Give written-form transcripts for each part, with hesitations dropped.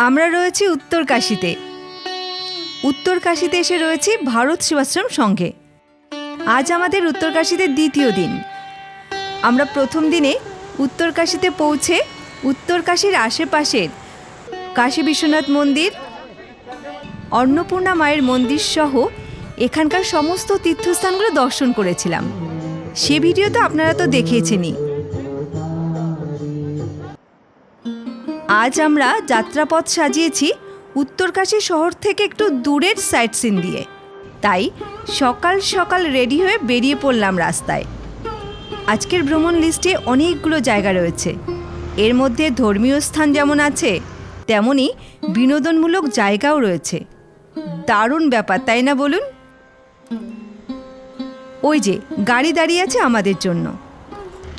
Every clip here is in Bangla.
আমরা রয়েছি উত্তরকাশীতে। উত্তরকাশীতে এসে রয়েছি ভারত সেবাশ্রম সংঘে। আজ আমাদের উত্তরকাশীতে দ্বিতীয় দিন। আমরা প্রথম দিনে উত্তরকাশীতে পৌঁছে উত্তরকাশীর আশেপাশের কাশী বিশ্বনাথ মন্দির, অন্নপূর্ণা মায়ের মন্দির সহ এখানকার সমস্ত তীর্থস্থানগুলো দর্শন করেছিলাম। সে ভিডিও তো আপনারা তো দেখিয়েছেনই। আজ আমরা যাত্রাপথ সাজিয়েছি উত্তরকাশী শহর থেকে একটু দূরের সাইট সিন দিয়ে। তাই সকাল সকাল রেডি হয়ে বেরিয়ে পড়লাম রাস্তায়। আজকের ভ্রমণ লিস্টে অনেকগুলো জায়গা রয়েছে। এর মধ্যে ধর্মীয় স্থান যেমন আছে, তেমনি বিনোদনমূলক জায়গাও রয়েছে। দারুণ ব্যাপার, তাই না বলুন? ওই যে গাড়ি দাঁড়িয়ে আছে আমাদের জন্য।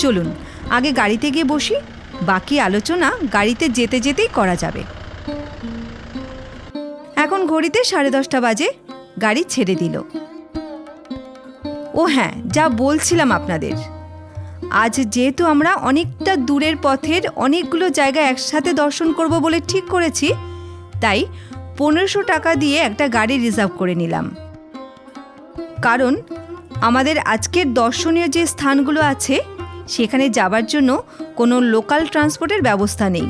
চলুন আগে গাড়িতে গিয়ে বসি, বাকি আলোচনা গাড়িতে যেতে যেতেই করা যাবে। এখন ঘড়িতে 10:30 বাজে, গাড়ি ছেড়ে দিল। ও হ্যাঁ, যা বলছিলাম আপনাদের, আজ যেহেতু আমরা অনেকটা দূরের পথের অনেকগুলো জায়গা একসাথে দর্শন করব বলে ঠিক করেছি, তাই 1500 টাকা দিয়ে একটা গাড়ি রিজার্ভ করে নিলাম। কারণ আমাদের আজকের দর্শনীয় যে স্থানগুলো আছে সেখানে যাবার জন্য কোনো লোকাল ট্রান্সপোর্টের ব্যবস্থা নেই।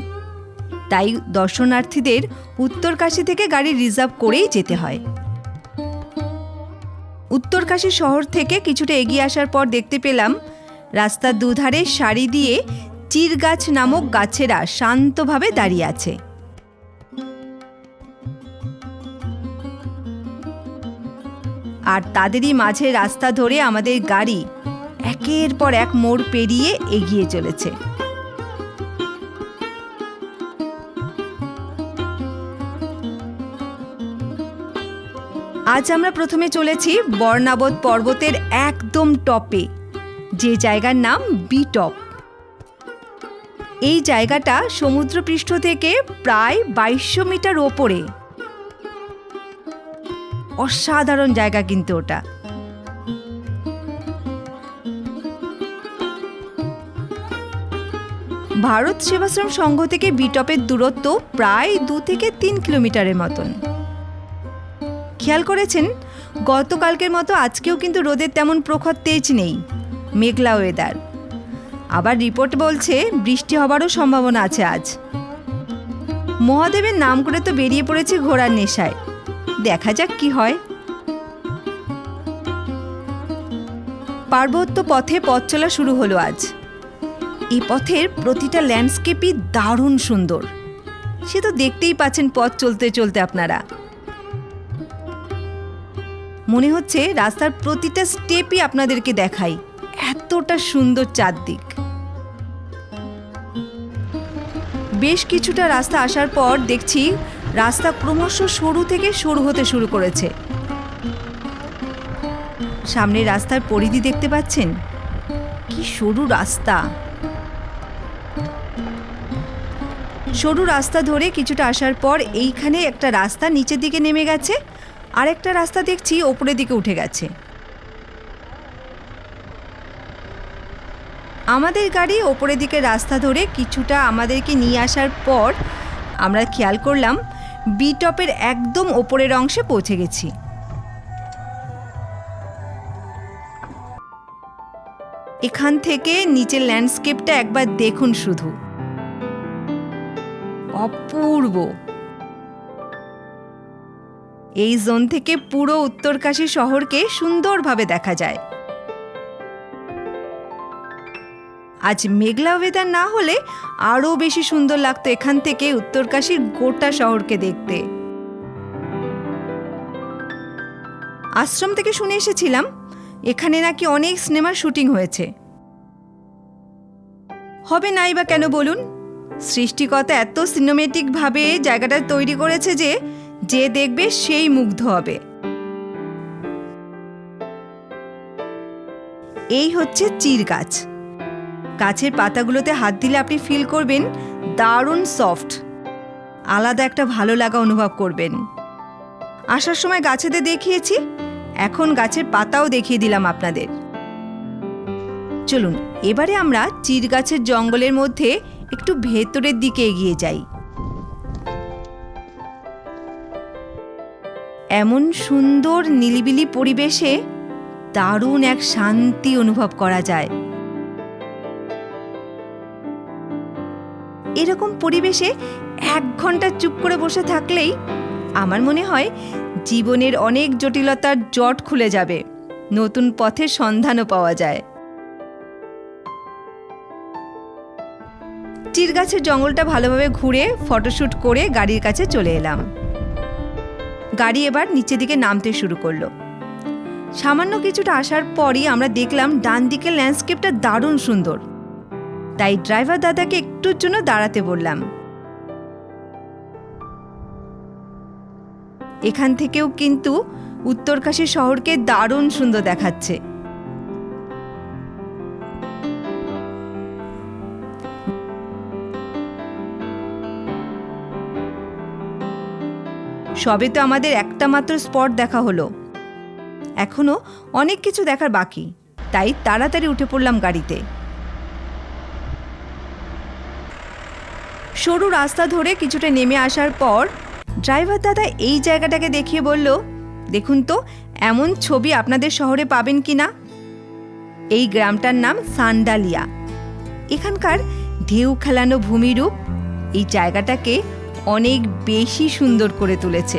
তাই দর্শনার্থীদের উত্তরকাশী থেকে গাড়ি রিজার্ভ করেই যেতে হয়। উত্তরকাশী শহর থেকে কিছুটা এগিয়ে আসার পর দেখতে পেলাম রাস্তার দুধারে সারি দিয়ে চির গাছ নামক গাছেরা শান্তভাবে দাঁড়িয়ে আছে। আর তাদেরই মাঝে রাস্তা ধরে আমাদের গাড়ি একের পর এক মোড় পেরিয়ে এগিয়ে চলেছে। আজ আমরা প্রথমে চলেছি বর্ণাবত পর্বতের একদম টপে, যে জায়গার নাম বি টপ। এই জায়গাটা সমুদ্রপৃষ্ঠ থেকে প্রায় 2200 মিটার ওপরে। অসাধারণ জায়গা কিন্তু ওটা। ভারত সেবাশ্রম সংঘ থেকে বিটপের দূরত্ব প্রায় 2 থেকে 3 কিলোমিটারের মতন। খেয়াল করেছেন, গতকালকের মতো আজকেও কিন্তু রোদের তেমন প্রখর তেজ নেই, মেঘলা ওয়েদার। আবার রিপোর্ট বলছে বৃষ্টি হবারও সম্ভাবনা আছে আজ। মহাদেবের নাম করে তো বেরিয়ে পড়েছে ঘোড়ার নেশায়, দেখা যাক কি হয়। পার্বত্য পথে পথ চলা শুরু হলো আজ। এই পথের প্রতিটা ল্যান্ডস্কেপই দারুণ সুন্দর, সে তো দেখতেই পাচ্ছেন পথ চলতে চলতে আপনারা। মনে হচ্ছে রাস্তার প্রতিটা স্টেপই আপনাদেরকে দেখাই, এতটা সুন্দর চারদিক। বেশ কিছুটা রাস্তা আসার পর দেখছি রাস্তা ক্রমশ সরু থেকে সরু হতে শুরু করেছে। সামনে রাস্তার পরিধি দেখতে পাচ্ছেন, কি সরু রাস্তা। সরু রাস্তা ধরে কিছুটা আসার পর এইখানে একটা রাস্তা নিচের দিকে নেমে গেছে, আর একটা রাস্তা দেখছি ওপরের দিকে উঠে গেছে। আমাদের গাড়ি ওপরের দিকে রাস্তা ধরে কিছুটা আমাদেরকে নিয়ে আসার পর আমরা খেয়াল করলাম বি টপের একদম ওপরের অংশে পৌঁছে গেছি। এখান থেকে নিচের ল্যান্ডস্কেপটা একবার দেখুন, শুধু অপূর্ব। এই জোন থেকে পুরো উত্তরকাশী শহরকে সুন্দরভাবে দেখা যায়। আজ মেঘলা ওয়েদার না হলে আরো বেশি সুন্দর লাগতো এখান থেকে উত্তরকাশীর গোটা শহরকে দেখতে। আশ্রম থেকে শুনে এসেছিলাম এখানে নাকি অনেক সিনেমার শুটিং হয়েছে। হবে নাই বা কেন বলুন, সৃষ্টিকর্তা এত সিনেমেটিক ভাবে জায়গাটা তৈরি করেছে যে যে দেখবে সেই মুগ্ধ হবে। এই হচ্ছে চির গাছ। গাছের পাতাগুলোতে হাত দিলে আপনি ফিল করবেন দারুণ সফট, আলাদা একটা ভালো লাগা অনুভব করবেন। আসার সময় গাছেদের দেখিয়েছি, এখন গাছের পাতাও দেখিয়ে দিলাম আপনাদের। চলুন এবারে আমরা চির গাছের জঙ্গলের মধ্যে একটু ভেতরের দিকে এগিয়ে যাই। এমন সুন্দর নিলিবিলি পরিবেশে দারুণ এক শান্তি অনুভব করা যায়। এরকম পরিবেশে 1 ঘন্টা চুপ করে বসে থাকলেই আমার মনে হয় জীবনের অনেক জটিলতার জট খুলে যাবে, নতুন পথের সন্ধানও পাওয়া যায়। চিরগাছের জঙ্গলটা ভালোভাবে ঘুরে ফটোশ্যুট করে গাড়ির কাছে চলে এলাম। গাড়ি এবার নিচের দিকে নামতে শুরু করলো। সামান্য কিছুটা আসার পরই আমরা দেখলাম ডান দিকের ল্যান্ডস্কেপটা দারুণ সুন্দর, তাই ড্রাইভার দাদাকে একটুর জন্য দাঁড়াতে বললাম। এখান থেকেও কিন্তু উত্তরকাশী শহরকে দারুণ সুন্দর দেখাচ্ছে। সবে তো আমাদের একটা মাত্র স্পট দেখা হলো, এখনো অনেক কিছু দেখার বাকি, তাই তাড়াতাড়ি উঠে পড়লাম গাড়িতে। সরু রাস্তা ধরে কিছুটা নেমে আসার পর ড্রাইভার দাদা এই জায়গাটাকে দেখিয়ে বলল, দেখুন তো এমন ছবি আপনাদের শহরে পাবেন কিনা। এই গ্রামটার নাম সান্ডালিয়া। এখানকার ঢেউ খেলানো ভূমিরূপ এই জায়গাটাকে অনেক বেশি সুন্দর করে তুলেছে।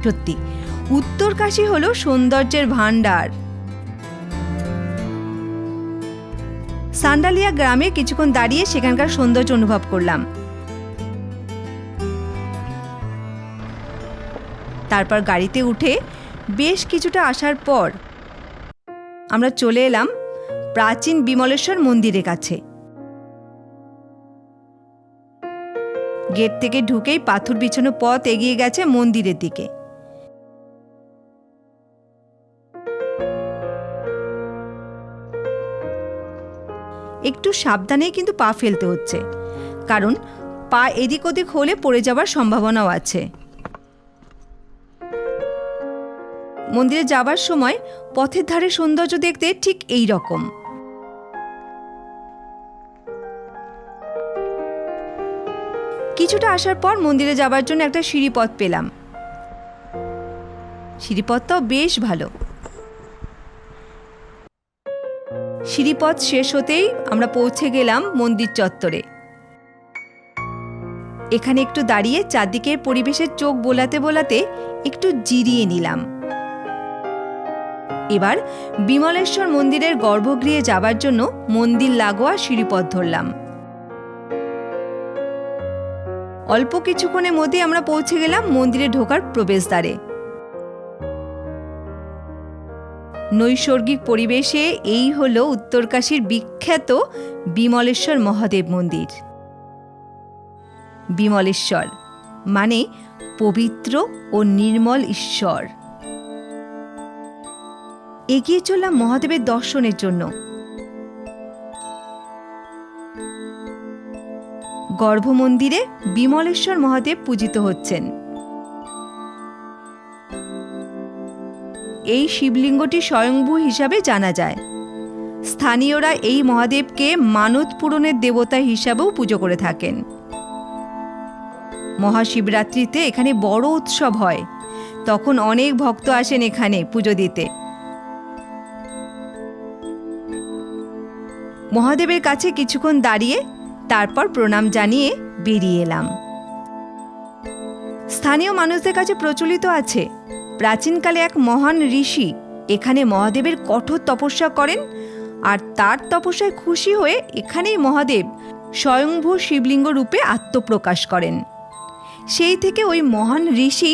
সত্যি উত্তরকাশী হলো সৌন্দর্যের ভান্ডার। সান্ডালিয়া গ্রামে কিছুক্ষণ দাঁড়িয়ে সেখানকার সৌন্দর্য অনুভব করলাম। তারপর গাড়িতে উঠে বেশ কিছুটা আসার পর আমরা চলে এলাম প্রাচীন বিমলেশ্বর মন্দিরের কাছে। গেট থেকে ঢুকেই পাথর বিছানো পথ এগিয়ে গেছে মন্দিরের দিকে। একটু সাবধানেই কিন্তু পা ফেলতে হচ্ছে, কারণ পা এদিক ওদিক হলে পড়ে যাবার সম্ভাবনাও আছে। মন্দিরে যাবার সময় পথের ধারে সৌন্দর্য দেখতে ঠিক এই রকম। কিছুটা আসার পর মন্দিরে যাবার জন্য একটা সিঁড়িপথ পেলাম। সিঁড়িপথটাও বেশ ভালো। সিঁড়িপথ শেষ হতেই আমরা পৌঁছে গেলাম মন্দির চত্বরে। এখানে একটু দাঁড়িয়ে চারদিকের পরিবেশের চোখ বোলাতে বোলাতে একটু জিরিয়ে নিলাম। এবার বিমলেশ্বর মন্দিরের গর্ভগৃহে যাবার জন্য মন্দির লাগোয়া সিঁড়িপথ ধরলাম। অল্প কিছুক্ষণের মধ্যে আমরা পৌঁছে গেলাম মন্দিরে ঢোকার প্রবেশদ্বারে। নৈসর্গিক পরিবেশে এই হলো উত্তরকাশীর বিখ্যাত বিমলেশ্বর মহাদেব মন্দির। বিমলেশ্বর মানে পবিত্র ও নির্মল ঈশ্বর। এগিয়ে চললাম মহাদেবের দর্শনের জন্য। গর্ভমন্দিরে বিমলেশ্বর মহাদেব পূজিত হচ্ছেন। এই শিবলিঙ্গটি স্বয়ংভূ হিসাবে জানা যায়। স্থানীয়রা এই মহাদেবকে মানত পূরণের দেবতা হিসাবেও পুজো করে থাকেন। মহাশিবরাত্রিতে এখানে বড় উৎসব হয়, তখন অনেক ভক্ত আসেন এখানে পুজো দিতে। মহাদেবের কাছে কিছুক্ষণ দাঁড়িয়ে তারপর প্রণাম জানিয়ে বেরিয়ে এলাম। স্থানীয় মানুষদের কাছে প্রচলিত আছে প্রাচীনকালে এক মহান ঋষি এখানে মহাদেবের কঠোর তপস্যা করেন, আর তার তপস্যায় খুশি হয়ে এখানেই মহাদেব স্বয়ংভূ শিবলিঙ্গ রূপে আত্মপ্রকাশ করেন। সেই থেকে ওই মহান ঋষি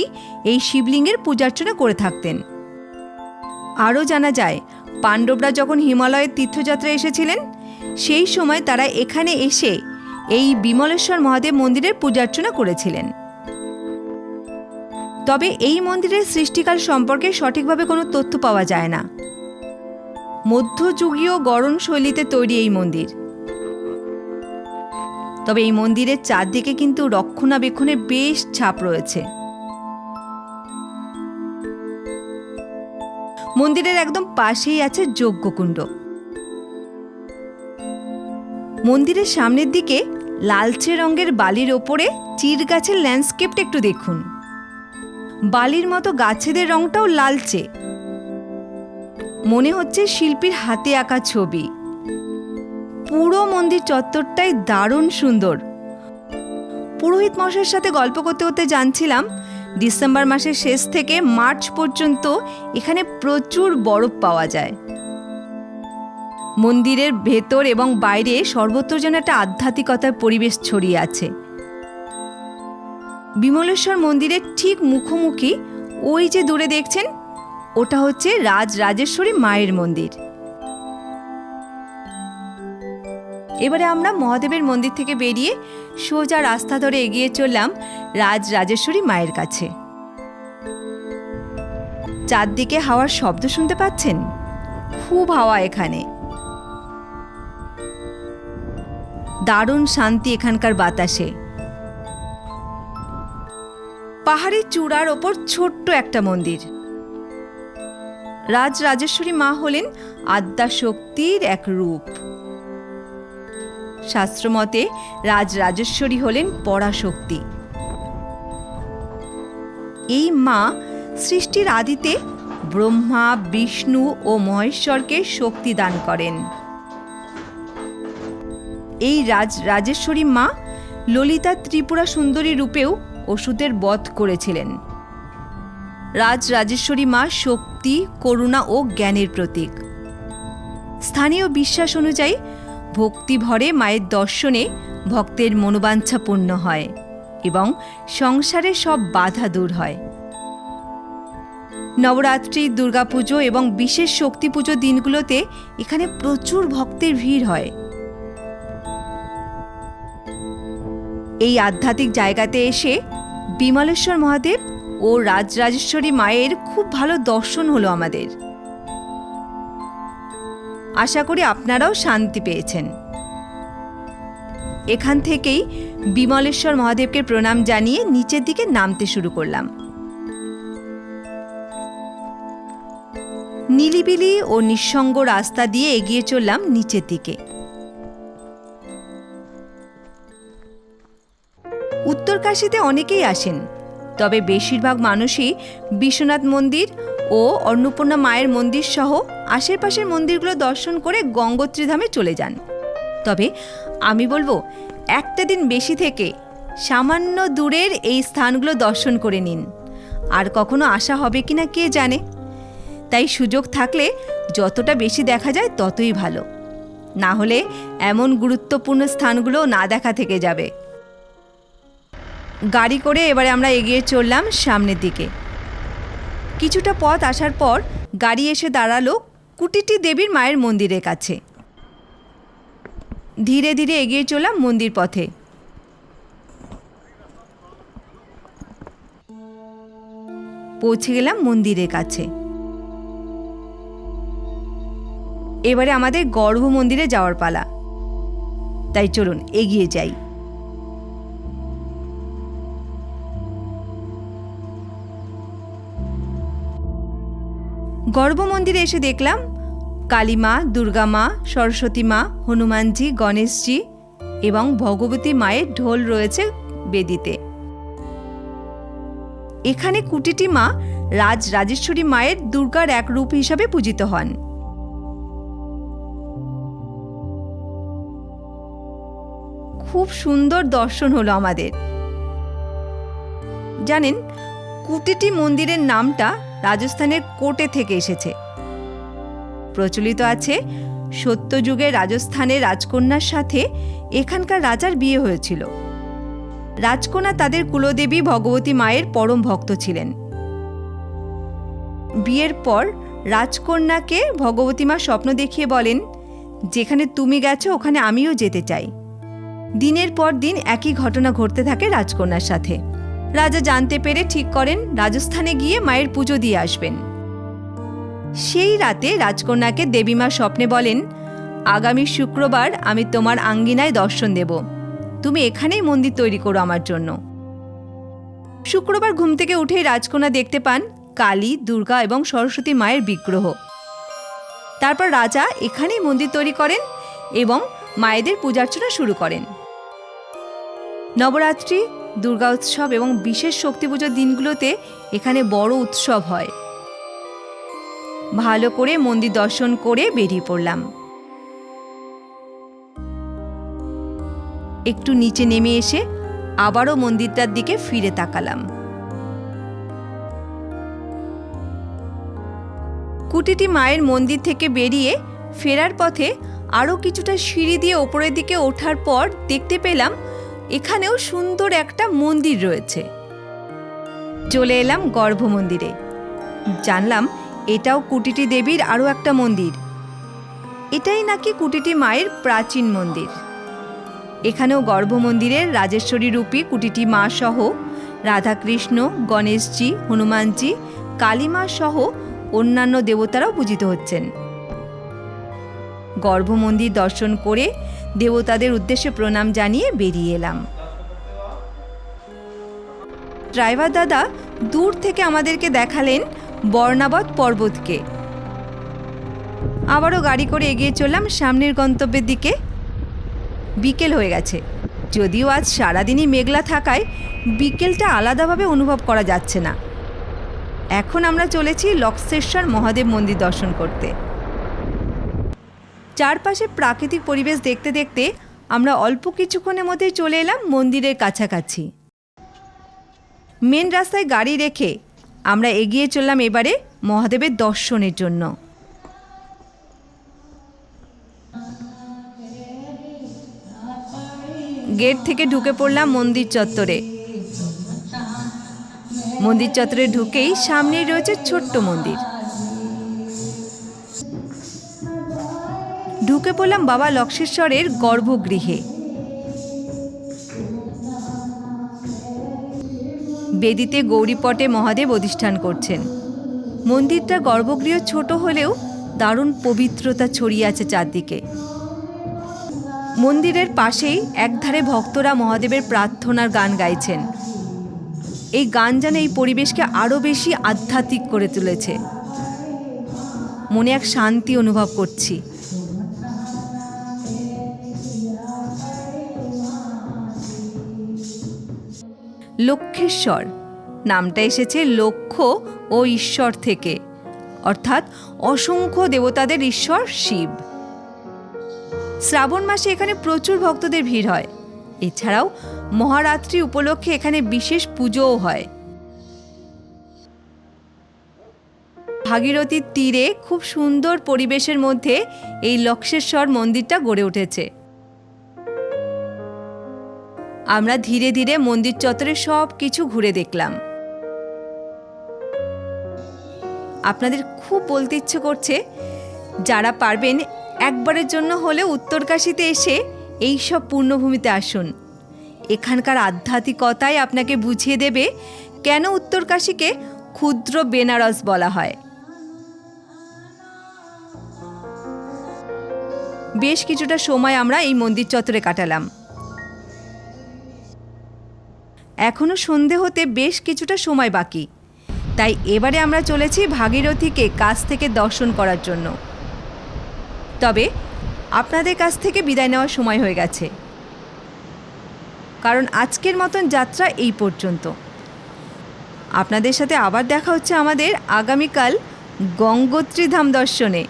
এই শিবলিঙ্গের পূজার্চনা করে থাকতেন। আরও জানা যায় পাণ্ডবরা যখন হিমালয়ের তীর্থযাত্রায় এসেছিলেন, সেই সময় তারা এখানে এসে এই বিমলেশ্বর মহাদেব মন্দিরের পূজার্চনা করেছিলেন। তবে এই মন্দিরের সৃষ্টিকাল সম্পর্কে সঠিকভাবে কোনো তথ্য পাওয়া যায় না। মধ্যযুগীয় গড়ন শৈলীতে তৈরি এই মন্দির। তবে এই মন্দিরের চারদিকে কিন্তু রক্ষণাবেক্ষণের বেশ ছাপ রয়েছে। মন্দিরের একদম পাশেই আছে যজ্ঞকুণ্ড। মন্দিরের সামনের দিকে লালচে রঙের বালির ওপরে চির গাছের ল্যান্ডস্কেপটা একটু দেখুন। বালির মতো গাছেদের রংটাও লালচে, মনে হচ্ছে শিল্পীর হাতে আঁকা ছবি। পুরো মন্দির চত্বরটাই দারুণ সুন্দর। পুরোহিত মশাইয়ের সাথে গল্প করতে করতে জানছিলাম ডিসেম্বর মাসের শেষ থেকে মার্চ পর্যন্ত এখানে প্রচুর বরফ পাওয়া যায়। মন্দিরের ভেতর এবং বাইরে সর্বত্র যেন একটা আধ্যাত্মিকতার পরিবেশ ছড়িয়ে আছে। বিমলেশ্বর মন্দিরের ঠিক মুখোমুখি ওই যে দূরে দেখছেন, ওটা হচ্ছে রাজরাজেশ্বরী মায়ের মন্দির। এবারে আমরা মহাদেবের মন্দির থেকে বেরিয়ে সোজা রাস্তা ধরে এগিয়ে চললাম রাজরাজেশ্বরী মায়ের কাছে। চারদিকে হাওয়ার শব্দ শুনতে পাচ্ছেন? খুব হাওয়া এখানে, দারুণ শান্তি এখানকার বাতাসে। পাহাড়ের চূড়ার ওপর ছোট্ট একটা মন্দির। রাজরাজেশ্বরী মা হলেন আদ্যা শক্তির এক রূপ। শাস্ত্রমতে রাজরাজেশ্বরী হলেন পরাশক্তি। এই মা সৃষ্টির আদিতে ব্রহ্মা, বিষ্ণু ও মহেশ্বরকে শক্তি দান করেন। এই রাজরাজেশ্বরী মা ললিতা ত্রিপুরা সুন্দরী রূপেও অসুরের বধ করেছিলেন। রাজরাজেশ্বরী মা শক্তি, করুণা ও জ্ঞানের প্রতীক। স্থানীয় বিশ্বাস অনুযায়ী ভক্তি ভরে মায়ের দর্শনে ভক্তের মনোবাঞ্ছা পূর্ণ হয় এবং সংসারে সব বাধা দূর হয়। নবরাত্রি, দুর্গাপুজো এবং বিশেষ শক্তি পুজো দিনগুলোতে এখানে প্রচুর ভক্তের ভিড় হয়। এই আধ্যাত্মিক জায়গাতে এসে বিমলেশ্বর মহাদেব ও রাজরাজেশ্বরী মায়ের খুব ভালো দর্শন হলো আমাদের। আশা করি আপনারাও শান্তি পেয়েছেন। এখান থেকেই বিমলেশ্বর মহাদেবকে প্রণাম জানিয়ে নিচের দিকে নামতে শুরু করলাম। নিলিবিলি ও নিঃসঙ্গ রাস্তা দিয়ে এগিয়ে চললাম নিচের দিকে। উত্তরকাশীতে অনেকেই আসেন, তবে বেশিরভাগ মানুষই বিশ্বনাথ মন্দির ও অন্নপূর্ণা মায়ের মন্দির সহ আশেপাশের মন্দিরগুলো দর্শন করে গঙ্গোত্রী ধামে চলে যান। তবে আমি বলবো একটা দিন বেশি থেকে সামান্য দূরের এই স্থানগুলো দর্শন করে নিন। আর কখনো আসা হবে কিনা কে জানে। তাই সুযোগ থাকলে যতটা বেশি দেখা যায় ততই ভালো, না হলে এমন গুরুত্বপূর্ণ স্থানগুলো না দেখা থেকে যাবে। গাড়ি করে এবারে আমরা এগিয়ে চললাম সামনের দিকে। কিছুটা পথ আসার পর গাড়ি এসে দাঁড়ালো কুটিটি দেবীর মায়ের মন্দিরের কাছে। ধীরে ধীরে এগিয়ে চললাম মন্দির পথে। পৌঁছে গেলাম মন্দিরের কাছে। এবারে আমাদের গর্ভ মন্দিরে যাওয়ার পালা, তাই চলুন এগিয়ে যাই। গর্ভ মন্দিরে এসে দেখলাম কালী মা, দুর্গা মা, সরস্বতী মা, হনুমানজি, গণেশজি এবং ভগবতী মায়ের ঢোল রয়েছে বেদিতে। এখানে কুটিটি মা রাজরাজেশ্বরী মায়ের দুর্গার এক রূপ হিসাবে পূজিত হন। খুব সুন্দর দর্শন হলো আমাদের। জানেন, কুটিটি মন্দিরের নামটা রাজস্থানের কোটে থেকে এসেছে। প্রচলিত আছে সত্যযুগে রাজস্থানের রাজকন্যার সাথে এখানকার রাজার বিয়ে হয়েছিল। রাজকন্যা তাদের কুলদেবী ভগবতী মায়ের পরম ভক্ত ছিলেন। বিয়ের পর রাজকন্যাকে ভগবতী মা স্বপ্ন দেখিয়ে বলেন, যেখানে তুমি গেছো ওখানে আমিও যেতে চাই। দিনের পর দিন একই ঘটনা ঘটতে থাকে রাজকন্যার সাথে। রাজা জানতে পেরে ঠিক করেন রাজস্থানে গিয়ে মায়ের পুজো দিয়ে আসবেন। সেই রাতে রাজকন্যাকে দেবীমা স্বপ্নে বলেন, আগামী শুক্রবার আমি তোমার আঙ্গিনায় দর্শন দেব, তুমি এখানেই মন্দির তৈরি করো আমার জন্য। শুক্রবার ঘুম থেকে উঠেই রাজকন্যা দেখতে পান কালী, দুর্গা এবং সরস্বতী মায়ের বিগ্রহ। তারপর রাজা এখানেই মন্দির তৈরি করেন এবং মায়েদের পূজার্চনা শুরু করেন। নবরাত্রি, দুর্গা উৎসব এবং বিশেষ শক্তি পুজোর দিনগুলোতে এখানে বড় উৎসব হয়। ভালো করে মন্দির দর্শন করে বেরিয়ে পড়লাম। একটু নিচে নেমে এসে আবারও মন্দিরটার দিকে ফিরে তাকালাম। কুটিটি মায়ের মন্দির থেকে বেরিয়ে ফেরার পথে আরও কিছুটা সিঁড়ি দিয়ে ওপরের দিকে ওঠার পর দেখতে পেলাম এখানেও সুন্দর একটা মন্দির রয়েছে। চলে এলাম গর্ভ মন্দিরে। জানলাম এটাও কুটিটি দেবীর আরও একটা মন্দির। এটাই নাকি কুটিটি মায়ের প্রাচীন মন্দির। এখানেও গর্ভ মন্দিরের রাজেশ্বরী রূপী কুটিটি মা সহ রাধাকৃষ্ণ, গণেশজি, হনুমানজি, কালীমা সহ অন্যান্য দেবতারাও পূজিত হচ্ছেন। গর্ভ মন্দির দর্শন করে দেবতাদের উদ্দেশ্যে প্রণাম জানিয়ে বেরিয়ে এলাম। ড্রাইভার দাদা দূর থেকে আমাদেরকে দেখালেন বর্ণাবত পর্বতকে। আবারও গাড়ি করে এগিয়ে চললাম সামনের গন্তব্যের দিকে। বিকেল হয়ে গেছে, যদিও আজ সারাদিনই মেঘলা থাকায় বিকেলটা আলাদাভাবে অনুভব করা যাচ্ছে না। এখন আমরা চলেছি লক্ষ্যেশ্বর মহাদেব মন্দির দর্শন করতে। চারপাশে প্রাকৃতিক পরিবেশ দেখতে দেখতে আমরা অল্প কিছুক্ষণের মধ্যেই চলে এলাম মন্দিরের কাছাকাছি। মেন রাস্তায় গাড়ি রেখে আমরা এগিয়ে চললাম এবারে মহাদেবের দর্শনের জন্য। গেট থেকে ঢুকে পড়লাম মন্দির চত্বরে। মন্দির চত্বরে ঢুকেই সামনেই রয়েছে ছোট্ট মন্দির। ঢুকে পড়লাম বাবা লক্ষ্যেশ্বরের গর্ভগৃহে। বেদিতে গৌরীপটে মহাদেব অধিষ্ঠান করছেন। মন্দিরটা গর্ভগৃহ ছোট হলেও দারুণ পবিত্রতা ছড়িয়ে আছে চারদিকে। মন্দিরের পাশেই একধারে ভক্তরা মহাদেবের প্রার্থনার গান গাইছেন। এই গান যেন এই পরিবেশকে আরও বেশি আধ্যাত্মিক করে তুলেছে। মনে এক শান্তি অনুভব করছি। লক্ষ্যেশ্বর নামটা এসেছে লক্ষ্য ও ঈশ্বর থেকে, অর্থাৎ অসংখ্য দেবতাদের ঈশ্বর শিব। শ্রাবণ মাসে এখানে প্রচুর ভক্তদের ভিড় হয়। এছাড়াও মহারাত্রি উপলক্ষে এখানে বিশেষ পুজোও হয়। ভাগীরথীর তীরে খুব সুন্দর পরিবেশের মধ্যে এই লক্ষ্যেশ্বর মন্দিরটা গড়ে উঠেছে। আমরা ধীরে ধীরে মন্দির চত্বরে সব কিছু ঘুরে দেখলাম। আপনাদের খুব বলতে ইচ্ছে করছে, যারা পারবেন একবারের জন্য হলেও উত্তরকাশীতে এসে এই সব পূর্ণভূমিতে আসুন। এখানকার আধ্যাত্মিকতাই আপনাকে বুঝিয়ে দেবে কেন উত্তরকাশীকে ক্ষুদ্র বেনারস বলা হয়। বেশ কিছুটা সময় আমরা এই মন্দির চত্বরে কাটালাম। এখনো সন্ধে হতে বেশ কিছুটা সময় বাকি, তাই এবারে আমরা চলেছি ভাগীরথীকে কাছ থেকে দর্শন করার জন্য। তবে আপনাদের কাছ থেকে বিদায় নেওয়ার সময় হয়ে গেছে, কারণ আজকের মতন যাত্রা এই পর্যন্ত। আপনাদের সাথে আবার দেখা হচ্ছে আমাদের আগামীকাল গঙ্গোত্রী ধাম দর্শনে।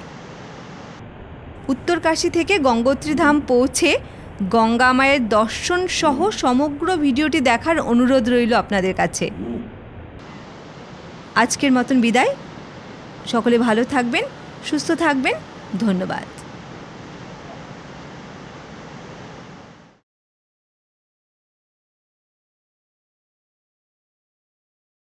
উত্তরকাশী থেকে গঙ্গোত্রী ধাম পৌঁছে গঙ্গা মায়ের দর্শন সহ সমগ্র ভিডিওটি দেখার অনুরোধ রইল আপনাদের কাছে। আজকের মতন বিদায়। সকলে ভালো থাকবেন, সুস্থ থাকবেন। ধন্যবাদ।